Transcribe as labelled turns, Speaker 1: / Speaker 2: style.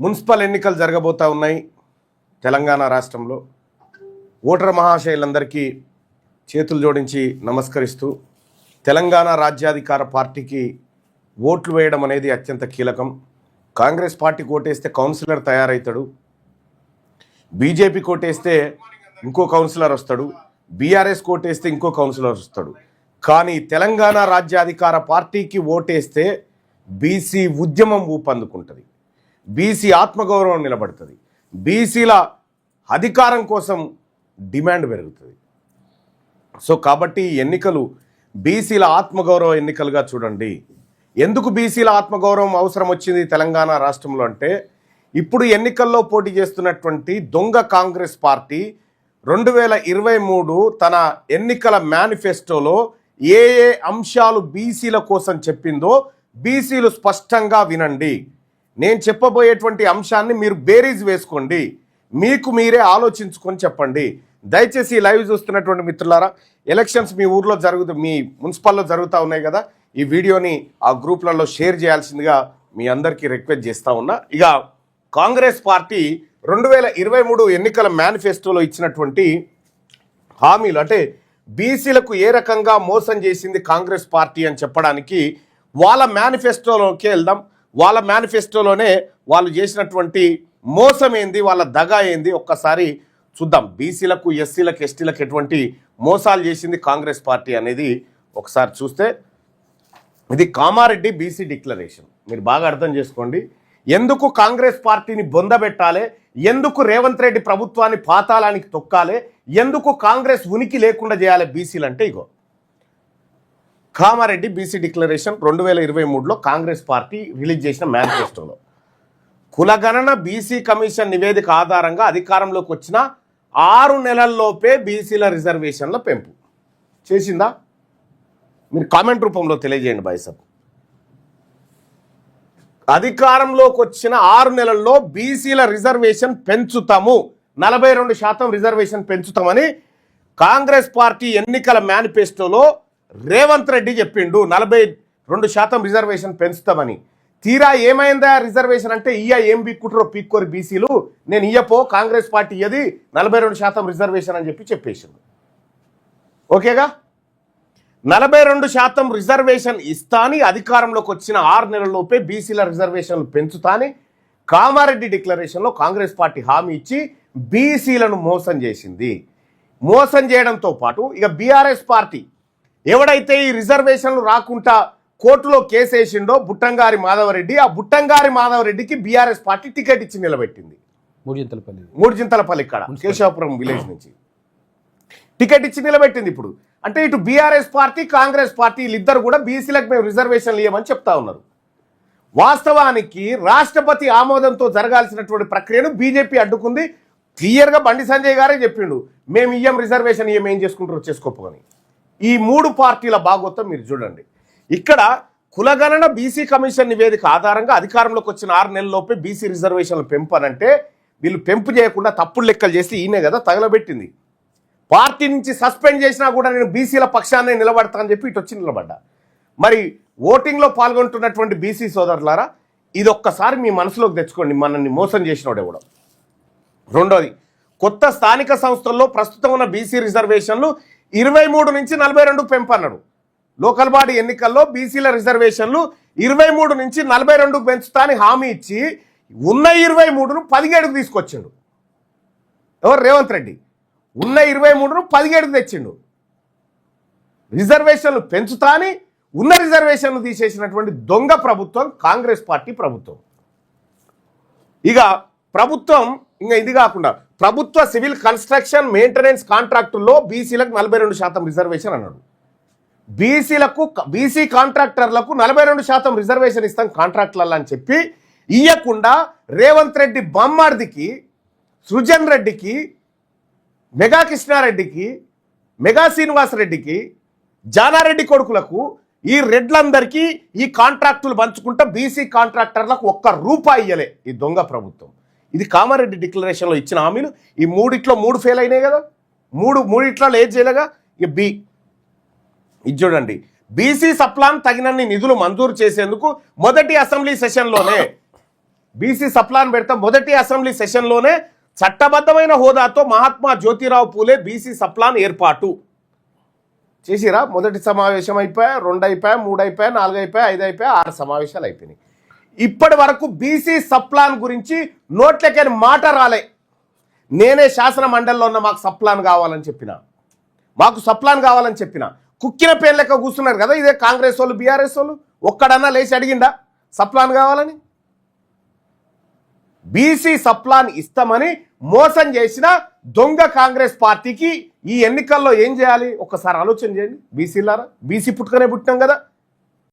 Speaker 1: Municipal ఎన్నికలు జరగబోతా ఉన్నాయి తెలంగాణ రాష్ట్రంలో. ఓటర్ మహాశయులందరికీ చేతులు జోడించి నమస్కరిస్తూ, తెలంగాణ రాజ్యాధికార పార్టీకి ఓట్లు వేయడం అనేది అత్యంత కీలకం. కాంగ్రెస్ పార్టీకి ఓటేస్తే కౌన్సిలర్ తయారవుతాడు, బీజేపీ కోటేస్తే ఇంకో కౌన్సిలర్ వస్తాడు, బీఆర్ఎస్ కోటేస్తే ఇంకో కౌన్సిలర్ వస్తాడు. కానీ తెలంగాణ రాజ్యాధికార పార్టీకి ఓటేస్తే బీసీ ఉద్యమం ఊపందుకుంటుంది, బీసీ ఆత్మగౌరవం నిలబడుతుంది, బీసీల అధికారం కోసం డిమాండ్ పెరుగుతుంది. సో కాబట్టి ఎన్నికలు బీసీల ఆత్మగౌరవ ఎన్నికలుగా చూడండి. ఎందుకు బీసీల ఆత్మగౌరవం అవసరం వచ్చింది తెలంగాణ రాష్ట్రంలో అంటే, ఇప్పుడు ఎన్నికల్లో పోటీ చేస్తున్నటువంటి దొంగ కాంగ్రెస్ పార్టీ 2023 తన ఎన్నికల మేనిఫెస్టోలో ఏ ఏ అంశాలు బీసీల కోసం చెప్పిందో బీసీలు స్పష్టంగా వినండి. నేను చెప్పబోయేటువంటి అంశాన్ని మీరు బేరీజ్ వేసుకోండి, మీకు మీరే ఆలోచించుకొని చెప్పండి. దయచేసి లైవ్ చూస్తున్నటువంటి మిత్రులారా, ఎలక్షన్స్ మీ ఊర్లో మీ మున్సిపల్లో జరుగుతూ ఉన్నాయి కదా, ఈ వీడియోని ఆ గ్రూప్లలో షేర్ చేయాల్సిందిగా మీ అందరికీ రిక్వెస్ట్ చేస్తూ ఉన్నా. ఇక కాంగ్రెస్ పార్టీ 2023 ఎన్నికల మేనిఫెస్టోలో ఇచ్చినటువంటి హామీలు, అంటే బీసీలకు ఏ రకంగా మోసం చేసింది కాంగ్రెస్ పార్టీ అని చెప్పడానికి వాళ్ళ మేనిఫెస్టోలోకి వెళ్దాం. వాళ్ళ మేనిఫెస్టోలోనే వాళ్ళు చేసినటువంటి మోసం ఏంది, వాళ్ళ దగా ఏంది ఒక్కసారి చూద్దాం. బీసీలకు, ఎస్సీలకు, ఎస్టీలకు ఎటువంటి మోసాలు చేసింది కాంగ్రెస్ పార్టీ అనేది ఒకసారి చూస్తే, ఇది కామారెడ్డి బీసీ డిక్లరేషన్. మీరు బాగా అర్థం చేసుకోండి. ఎందుకు కాంగ్రెస్ పార్టీని బొందబెట్టాలి, ఎందుకు రేవంత్ రెడ్డి ప్రభుత్వాన్ని పాతాళానికి తొక్కాలి, ఎందుకు కాంగ్రెస్ ఉనికి లేకుండా చేయాలి బీసీలు అంటే, ఇగో కామారెడ్డి బీసీ డిక్లరేషన్ 2023లో కాంగ్రెస్ పార్టీ రిలీజ్ చేసిన మేనిఫెస్టోలో కులగణన బీసీ కమిషన్ నివేదిక ఆధారంగా అధికారంలోకి వచ్చిన 6 నెలల్లోపే బీసీల రిజర్వేషన్ల పెంపు చేసిందా? మీరు కామెంట్ రూపంలో తెలియజేయండి బాయ్సబ్. అధికారంలోకి వచ్చిన 6 నెలల్లో బీసీల రిజర్వేషన్ పెంచుతాము, 42% రిజర్వేషన్ పెంచుతామని కాంగ్రెస్ పార్టీ ఎన్నికల మేనిఫెస్టోలో రేవంత్ రెడ్డి చెప్పిండు. 42% రిజర్వేషన్ పెంచుతామని. తీరా ఏమైందా రిజర్వేషన్ అంటే, ఏం పీక్కుంటారో పీక్కోరు బీసీలు, నేను ఇయ్యపో కాంగ్రెస్ పార్టీ ఇయ్యది 42% రిజర్వేషన్ అని చెప్పేసిండు. ఓకేగా, 42% రిజర్వేషన్ ఇస్తాని అధికారంలోకి వచ్చిన 6 నెలల్లోపే బీసీల రిజర్వేషన్లు పెంచుతాని కామారెడ్డి డిక్లరేషన్లో కాంగ్రెస్ పార్టీ హామీ ఇచ్చి బీసీలను మోసం చేసింది. మోసం చేయడంతో పాటు ఇక బీఆర్ఎస్ పార్టీ ఎవడైతే ఈ రిజర్వేషన్లు రాకుండా కోర్టులో కేసు వేసిండో బుట్టంగారి మాధవరెడ్డి, ఆ బుట్టంగారి మాధవరెడ్డికి బీఆర్ఎస్ పార్టీ టికెట్ ఇచ్చి నిలబెట్టింది. మూడుజింతలపల్లి ఇక్కడ కేశవపురం విలేజ్ నుంచి టికెట్ ఇచ్చి నిలబెట్టింది. ఇప్పుడు అంటే ఇటు బీఆర్ఎస్ పార్టీ, కాంగ్రెస్ పార్టీ వీళ్ళిద్దరు కూడా బీసీలకు మేము రిజర్వేషన్లు ఇవ్వమని చెప్తా ఉన్నారు. వాస్తవానికి రాష్ట్రపతి ఆమోదంతో జరగాల్సినటువంటి ప్రక్రియను బీజేపీ అడ్డుకుంది. క్లియర్గా బండి సంజయ్ గారే చెప్పిండు, మేము ఇయ్యం రిజర్వేషన్, ఏం చేసుకుంటారో చేసుకోపోని. ఈ 3 పార్టీల భాగోత్తం మీరు చూడండి. ఇక్కడ కులగణన బీసీ కమిషన్ నివేదిక ఆధారంగా అధికారంలోకి వచ్చిన 6 నెలల్లోపే బీసీ రిజర్వేషన్లు పెంపనంటే, వీళ్ళు పెంపు చేయకుండా తప్పుడు లెక్కలు చేసి ఈయనే కదా తగలబెట్టింది. పార్టీ నుంచి సస్పెండ్ చేసినా కూడా నేను బీసీల పక్షాన్ని నిలబడతా అని చెప్పి ఇటు వచ్చి నిలబడ్డా. మరి ఓటింగ్లో పాల్గొంటున్నటువంటి బీసీ సోదరులారా, ఇది ఒక్కసారి మీ మనసులోకి తెచ్చుకోండి, మనల్ని మోసం చేసినోడు ఎవడో. రెండోది, కొత్త స్థానిక సంస్థల్లో ప్రస్తుతం ఉన్న బీసీ రిజర్వేషన్లు 23 నుంచి 42 పెంపన్నాడు. లోకల్ బాడీ ఎన్నికల్లో బీసీల రిజర్వేషన్లు 23 నుంచి 42 పెంచుతా అని హామీ ఇచ్చి ఉన్న 23ను 17కు తీసుకొచ్చిండు. ఎవరు? రేవంత్ రెడ్డి. ఉన్న 23ను 17కు తెచ్చిండు. రిజర్వేషన్లు పెంచుతా అని ఉన్న రిజర్వేషన్లు తీసేసినటువంటి దొంగ ప్రభుత్వం కాంగ్రెస్ పార్టీ ప్రభుత్వం. ఇక ప్రభుత్వం ఇంకా ఇది కాకుండా ప్రభుత్వ సివిల్ కన్స్ట్రక్షన్ మెయింటెనెన్స్ కాంట్రాక్టుల్లో బీసీలకు 42% రిజర్వేషన్ అన్నాడు. బీసీ కాంట్రాక్టర్లకు 42% రిజర్వేషన్ ఇస్తాం కాంట్రాక్టులలో అని చెప్పి ఇయ్యకుండా రేవంత్ రెడ్డి బొమ్మార్దికి, సృజన్ రెడ్డికి, మెగా కృష్ణారెడ్డికి, మెగా శ్రీనివాస్ రెడ్డికి, జానారెడ్డి కొడుకులకు, ఈ రెడ్లందరికీ ఈ కాంట్రాక్టులు పంచుకుంటా బీసీ కాంట్రాక్టర్లకు ₹1 ఇయ్యలే ఈ దొంగ ప్రభుత్వం. ఇది కామారెడ్డి డిక్లరేషన్లో ఇచ్చిన హామీలు. ఈ 3 ఫెయిల్ అయినాయి కదా, మూడిట్లో ఏది చేయలేగా. ఇక ఇది చూడండి, బీసీ సప్లాన్ తగినన్ని నిధులు మంజూరు చేసేందుకు మొదటి అసెంబ్లీ సెషన్లోనే బీసీ సప్లాన్ పెడతాం. మొదటి అసెంబ్లీ సెషన్లోనే చట్టబద్ధమైన హోదాతో మహాత్మా జ్యోతిరావు పూలే బీసీ సప్లాన్ ఏర్పాటు చేసిరా. మొదటి సమావేశం అయిపోయా, 2 అయిపోయా, 3 అయిపోయా, 4 అయిపోయా, 5 అయిపోయా, 6 సమావేశాలు అయిపోయినాయి. ఇప్పటి వరకు బీసీ సప్లాన్ గురించి నోట్లకని మాట రాలే. నేనే శాసన మండలిలో ఉన్న మాకు సప్లాన్ కావాలని చెప్పిన, మాకు సప్లాన్ కావాలని చెప్పిన. కుక్కిన పేర్లు లెక్క కూర్చున్నారు కదా ఇదే కాంగ్రెస్ వాళ్ళు, బీఆర్ఎస్ వాళ్ళు. ఒక్కడన్నా లేచి అడిగిండా సప్లాన్ కావాలని? బీసీ సప్లాన్ ఇస్తామని మోసం చేసిన దొంగ కాంగ్రెస్ పార్టీకి ఈ ఎన్నికల్లో ఏం చేయాలి ఒక్కసారి ఆలోచన చేయండి. బీసీలారా, బీసీ పుట్టుకనే పుట్టినాం కదా.